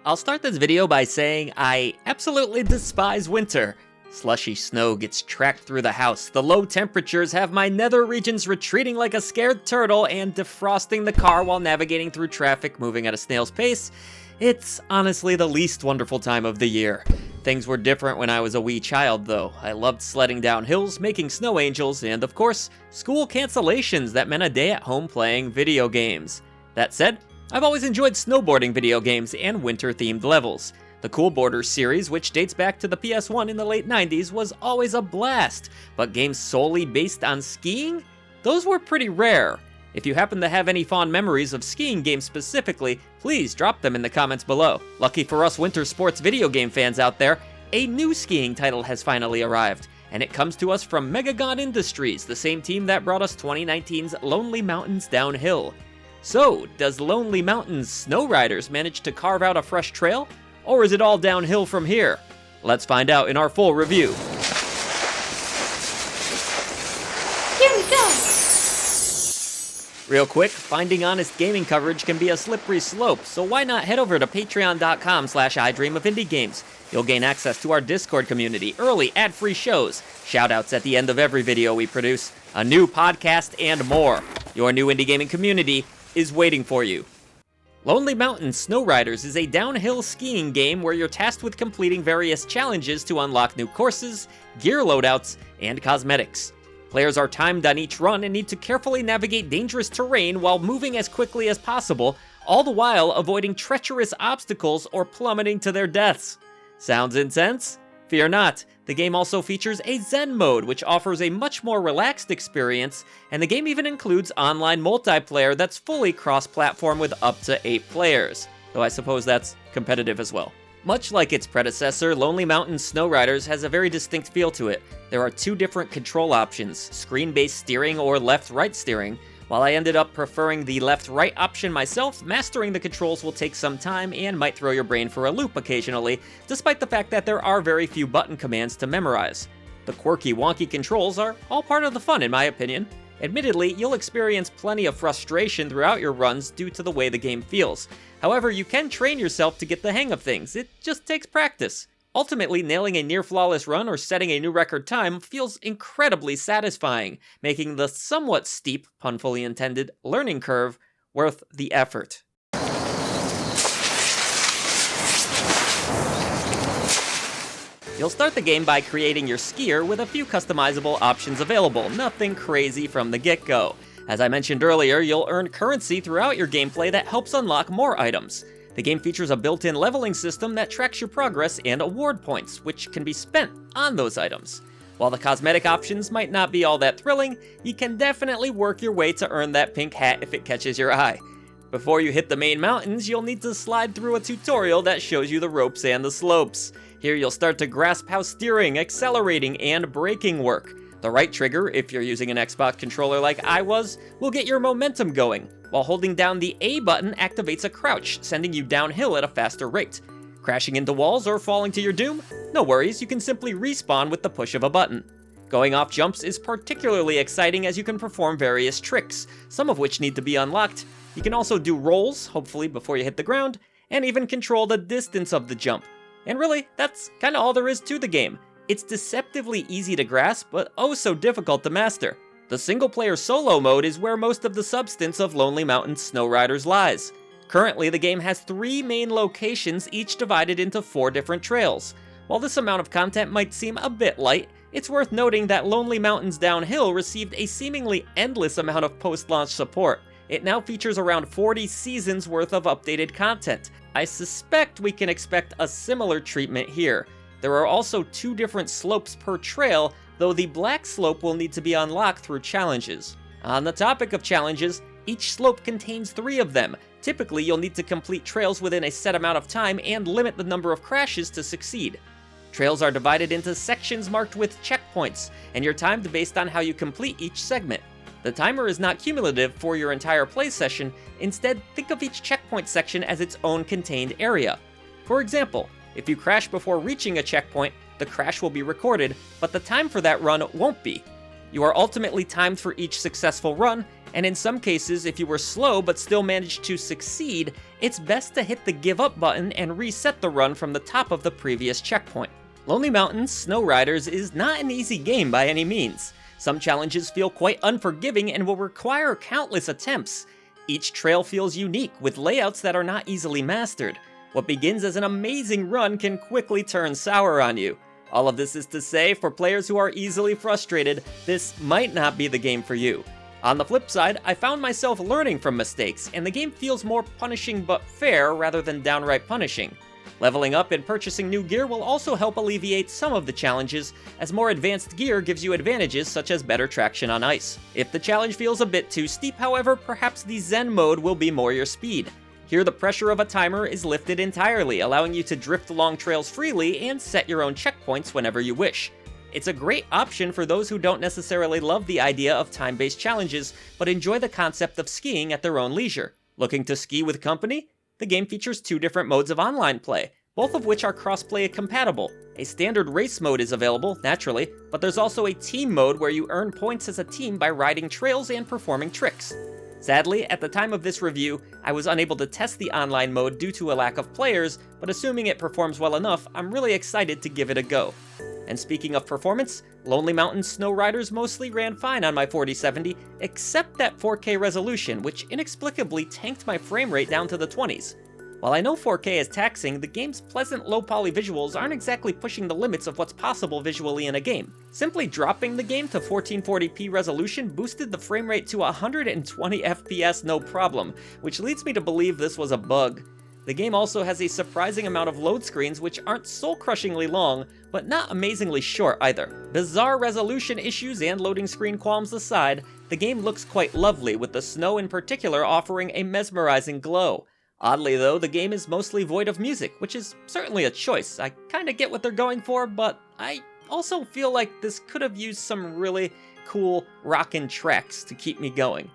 I'll start this video by saying I absolutely despise winter. Slushy snow gets tracked through the house, the low temperatures have my nether regions retreating like a scared turtle and defrosting the car while navigating through traffic moving at a snail's pace. It's honestly the least wonderful time of the year. Things were different when I was a wee child though. I loved sledding down hills, making snow angels, and of course, school cancellations that meant a day at home playing video games. That said, I've always enjoyed snowboarding video games and winter-themed levels. The Cool Borders series, which dates back to the PS1 in the late 90s, was always a blast, but games solely based on skiing? Those were pretty rare. If you happen to have any fond memories of skiing games specifically, please drop them in the comments below. Lucky for us winter sports video game fans out there, a new skiing title has finally arrived, and it comes to us from Megagon Industries, the same team that brought us 2019's Lonely Mountains Downhill. So, does Lonely Mountains Snow Riders manage to carve out a fresh trail? Or is it all downhill from here? Let's find out in our full review. Here we go! Real quick, finding honest gaming coverage can be a slippery slope, so why not head over to patreon.com/idreamofindiegames. You'll gain access to our Discord community, early ad-free shows, shoutouts at the end of every video we produce, a new podcast, and more. Your new indie gaming community is waiting for you. Lonely Mountains Snow Riders is a downhill skiing game where you're tasked with completing various challenges to unlock new courses, gear loadouts, and cosmetics. Players are timed on each run and need to carefully navigate dangerous terrain while moving as quickly as possible, all the while avoiding treacherous obstacles or plummeting to their deaths. Sounds intense? Fear not, the game also features a Zen mode, which offers a much more relaxed experience, and the game even includes online multiplayer that's fully cross-platform with up to 8 players, though I suppose that's competitive as well. Much like its predecessor, Lonely Mountains Snow Riders has a very distinct feel to it. There are 2 different control options, screen-based steering or left-right steering. While I ended up preferring the left-right option myself, mastering the controls will take some time and might throw your brain for a loop occasionally, despite the fact that there are very few button commands to memorize. The quirky, wonky controls are all part of the fun in my opinion. Admittedly, you'll experience plenty of frustration throughout your runs due to the way the game feels. However, you can train yourself to get the hang of things, it just takes practice. Ultimately, nailing a near-flawless run or setting a new record time feels incredibly satisfying, making the somewhat steep, pun fully intended, learning curve worth the effort. You'll start the game by creating your skier with a few customizable options available, nothing crazy from the get-go. As I mentioned earlier, you'll earn currency throughout your gameplay that helps unlock more items. The game features a built-in leveling system that tracks your progress and award points, which can be spent on those items. While the cosmetic options might not be all that thrilling, you can definitely work your way to earn that pink hat if it catches your eye. Before you hit the main mountains, you'll need to slide through a tutorial that shows you the ropes and the slopes. Here you'll start to grasp how steering, accelerating, and braking work. The right trigger, if you're using an Xbox controller like I was, will get your momentum going, while holding down the A button activates a crouch, sending you downhill at a faster rate. Crashing into walls or falling to your doom? No worries, you can simply respawn with the push of a button. Going off jumps is particularly exciting as you can perform various tricks, some of which need to be unlocked. You can also do rolls, hopefully before you hit the ground, and even control the distance of the jump. And really, that's kinda all there is to the game. It's deceptively easy to grasp, but oh so difficult to master. The single-player solo mode is where most of the substance of Lonely Mountains Snow Riders lies. Currently, the game has 3 main locations, each divided into 4 different trails. While this amount of content might seem a bit light, it's worth noting that Lonely Mountains Downhill received a seemingly endless amount of post-launch support. It now features around 40 seasons worth of updated content. I suspect we can expect a similar treatment here. There are also 2 different slopes per trail, though the black slope will need to be unlocked through challenges. On the topic of challenges, each slope contains 3 of them. Typically, you'll need to complete trails within a set amount of time and limit the number of crashes to succeed. Trails are divided into sections marked with checkpoints, and you're timed based on how you complete each segment. The timer is not cumulative for your entire play session, instead think of each checkpoint section as its own contained area. For example, if you crash before reaching a checkpoint, the crash will be recorded, but the time for that run won't be. You are ultimately timed for each successful run, and in some cases, if you were slow but still managed to succeed, it's best to hit the give up button and reset the run from the top of the previous checkpoint. Lonely Mountains Snow Riders is not an easy game by any means. Some challenges feel quite unforgiving and will require countless attempts. Each trail feels unique, with layouts that are not easily mastered. What begins as an amazing run can quickly turn sour on you. All of this is to say, for players who are easily frustrated, this might not be the game for you. On the flip side, I found myself learning from mistakes, and the game feels more punishing but fair rather than downright punishing. Leveling up and purchasing new gear will also help alleviate some of the challenges, as more advanced gear gives you advantages such as better traction on ice. If the challenge feels a bit too steep, however, perhaps the Zen mode will be more your speed. Here the pressure of a timer is lifted entirely, allowing you to drift along trails freely and set your own checkpoints whenever you wish. It's a great option for those who don't necessarily love the idea of time-based challenges, but enjoy the concept of skiing at their own leisure. Looking to ski with company? The game features 2 different modes of online play, both of which are cross-play compatible. A standard race mode is available, naturally, but there's also a team mode where you earn points as a team by riding trails and performing tricks. Sadly, at the time of this review, I was unable to test the online mode due to a lack of players, but assuming it performs well enough, I'm really excited to give it a go. And speaking of performance, Lonely Mountains Snow Riders mostly ran fine on my 4070, except that 4K resolution, which inexplicably tanked my frame rate down to the 20s. While I know 4K is taxing, the game's pleasant low-poly visuals aren't exactly pushing the limits of what's possible visually in a game. Simply dropping the game to 1440p resolution boosted the frame rate to 120 FPS no problem, which leads me to believe this was a bug. The game also has a surprising amount of load screens which aren't soul-crushingly long, but not amazingly short either. Bizarre resolution issues and loading screen qualms aside, the game looks quite lovely, with the snow in particular offering a mesmerizing glow. Oddly though, the game is mostly void of music, which is certainly a choice. I kinda get what they're going for, but I also feel like this could have used some really cool rockin' tracks to keep me going.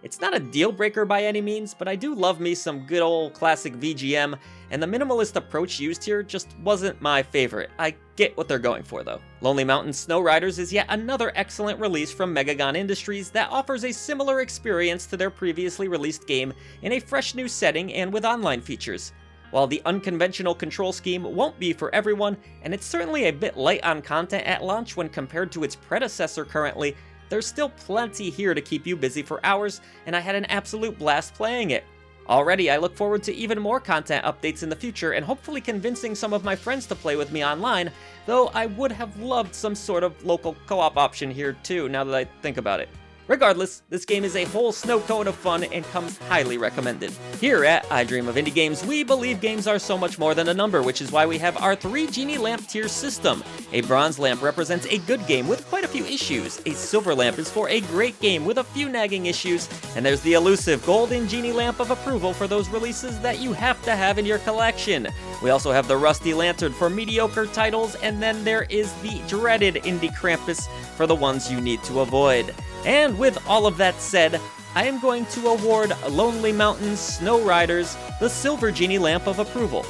It's not a deal breaker by any means, but I do love me some good old classic VGM, and the minimalist approach used here just wasn't my favorite. I get what they're going for though. Lonely Mountains Snow Riders is yet another excellent release from Megagon Industries that offers a similar experience to their previously released game in a fresh new setting and with online features. While the unconventional control scheme won't be for everyone, and it's certainly a bit light on content at launch when compared to its predecessor currently, there's still plenty here to keep you busy for hours, and I had an absolute blast playing it. Already, I look forward to even more content updates in the future and hopefully convincing some of my friends to play with me online, though I would have loved some sort of local co-op option here too, now that I think about it. Regardless, this game is a whole snow cone of fun and comes highly recommended. Here at I Dream of Indie Games, we believe games are so much more than a number, which is why we have our 3 Genie Lamp tier system. A bronze lamp represents a good game with quite a few issues, a silver lamp is for a great game with a few nagging issues, and there's the elusive golden Genie Lamp of approval for those releases that you have to have in your collection. We also have the Rusty Lantern for mediocre titles, and then there is the dreaded Indie Krampus for the ones you need to avoid. And with all of that said, I am going to award Lonely Mountains Snow Riders the Silver Genie Lamp of Approval.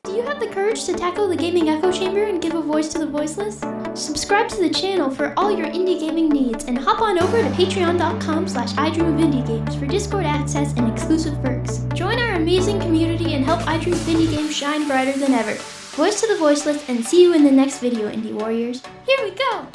Do you have the courage to tackle the gaming echo chamber and give a voice to the voiceless? Subscribe to the channel for all your indie gaming needs and hop on over to patreon.com/idreamofindiegames for Discord access and exclusive perks. Join our amazing community and help I Dream of Indie Games shine brighter than ever. Voice to the voiceless, and see you in the next video, Indie Warriors. Here we go!